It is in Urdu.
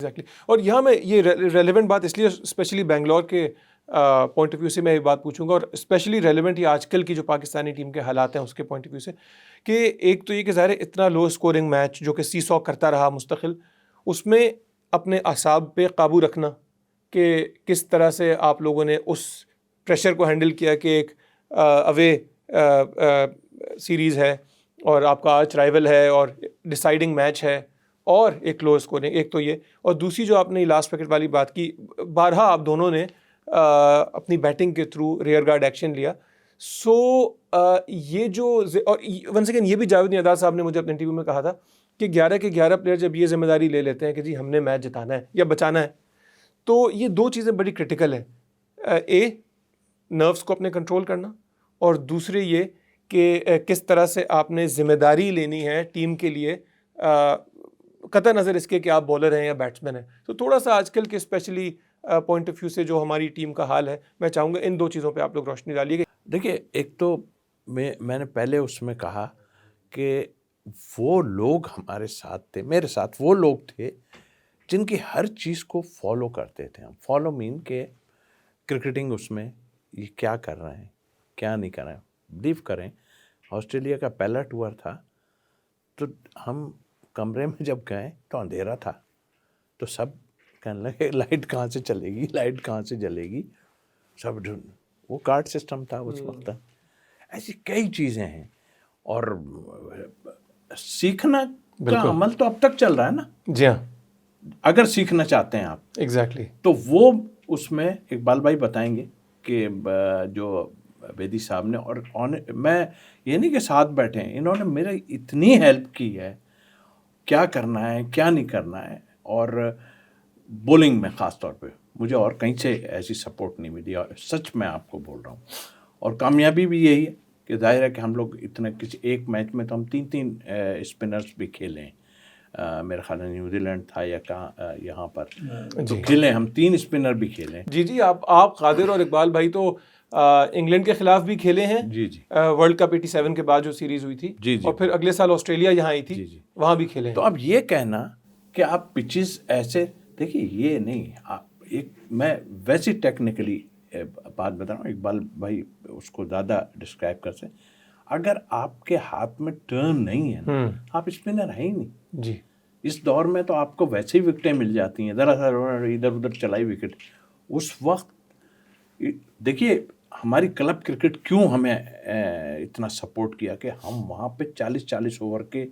ایگزیکٹلی. اور یہاں میں یہ ریلیونٹ بات اس لیے اسپیشلی بنگلور کے پوائنٹ آف ویو سے میں یہ بات پوچھوں گا، اور اسپیشلی ریلیونٹ یہ آج کل کی جو پاکستانی ٹیم کے حالات ہیں اس کے پوائنٹ آف ویو سے، کہ ایک تو یہ کہ ظاہر ہے اتنا لو اسکورنگ میچ جو کہ سی سو کرتا رہا مستقل، اس میں اپنے اعصاب پہ قابو رکھنا، کہ کس طرح سے آپ لوگوں نے اس پریشر کو ہینڈل کیا کہ ایک اوے سیریز ہے اور آپ کا آرچ رائیول ہے اور ڈیسائیڈنگ میچ ہے، اور ایک لو اسکورنگ. ایک تو یہ، اور دوسری جو آپ نے لاسٹ وکٹ والی بات کی، بارہا آپ دونوں نے اپنی بیٹنگ کے تھرو ریئر گارڈ ایکشن لیا. سو یہ جو، اور ونس اگین یہ بھی جاوید نیادار صاحب نے مجھے اپنے انٹرویو میں کہا تھا کہ 11 کے 11 پلیئر جب یہ ذمہ داری لے لیتے ہیں کہ جی ہم نے میچ جتانا ہے یا بچانا ہے، تو یہ دو چیزیں بڑی کرٹیکل ہیں. اے، نروس کو اپنے کنٹرول کرنا، اور دوسرے یہ کہ کس طرح سے آپ نے ذمہ داری لینی ہے ٹیم کے لیے، قطع نظر اس کے کہ آپ بولر ہیں یا بیٹسمین ہیں. تو تھوڑا سا آج کل کے اسپیشلی پوائنٹ آف ویو سے جو ہماری ٹیم کا حال ہے، میں چاہوں گا ان دو چیزوں پہ آپ لوگ روشنی ڈالیے. دیکھیے، ایک تو میں نے پہلے اس میں کہا کہ وہ لوگ ہمارے ساتھ تھے، میرے ساتھ وہ لوگ تھے جن کی ہر چیز کو فالو کرتے تھے ہم. فالو مین کہ کرکٹنگ اس میں یہ کیا کر رہے ہیں، کیا نہیں کر رہے ہیں. بلیو کریں، آسٹریلیا کا پہلا ٹور تھا تو ہم کمرے میں جب گئے تو اندھیرا تھا، تو سب کہنے لگے لائٹ کہاں سے چلے گی، لائٹ کہاں سے جلے گی. سب وہ کارڈ سسٹم تھا اس وقت. ایسی کئی چیزیں ہیں، اور سیکھنا کا عمل تو اب تک چل رہا ہے نا. جی ہاں، اگر سیکھنا چاہتے ہیں آپ ایگزیکٹلی، تو وہ اس میں اقبال بھائی بتائیں گے کہ جو بیدی صاحب نے، اور میں یہ نہیں کہ ساتھ بیٹھے ہیں، انہوں نے میرے اتنی ہیلپ کی ہے کیا کرنا ہے کیا نہیں کرنا ہے. اور بولنگ میں خاص طور پہ مجھے اور کہیں سے ایسی سپورٹ نہیں ملی، اور سچ میں آپ کو بول رہا ہوں. اور کامیابی بھی یہی ہے کہ ظاہر ہے کہ ہم لوگ اتنا کسی ایک میچ میں تو ہم 3 اسپنرز بھی کھیلے ہیں. میرا خیال ہے نیوزی لینڈ تھا یا کہاں، یہاں پر تو کھیلے ہم 3 اسپنر بھی کھیلے. جی آپ قادر اور اقبال بھائی تو انگلینڈ کے خلاف بھی کھیلے ہیں. جی ورلڈ کپ 87 کے بعد جو سیریز ہوئی تھی، جی اور پھر اگلے سال آسٹریلیا یہاں آئی تھی، وہاں بھی کھیلے ہیں. تو اب یہ کہنا کہ آپ پچز ایسے دیکھیے، یہ نہیں. میں ویسی ٹیکنیکلی بات بتا رہا ہوں، اقبال بھائی اس کو زیادہ ڈسکرائب کر سکیں. اگر آپ کے ہاتھ میں ٹرن نہیں ہے نا، آپ اسپنر ہیں ہی نہیں. جی، اس دور میں تو آپ کو ویسے ہی وکٹیں مل جاتی ہیں، ذرا سا ادھر ادھر چلائی وکٹ. اس وقت دیکھیے ہماری کلب کرکٹ کیوں ہمیں اتنا سپورٹ کیا کہ ہم وہاں پہ 40 اوور کے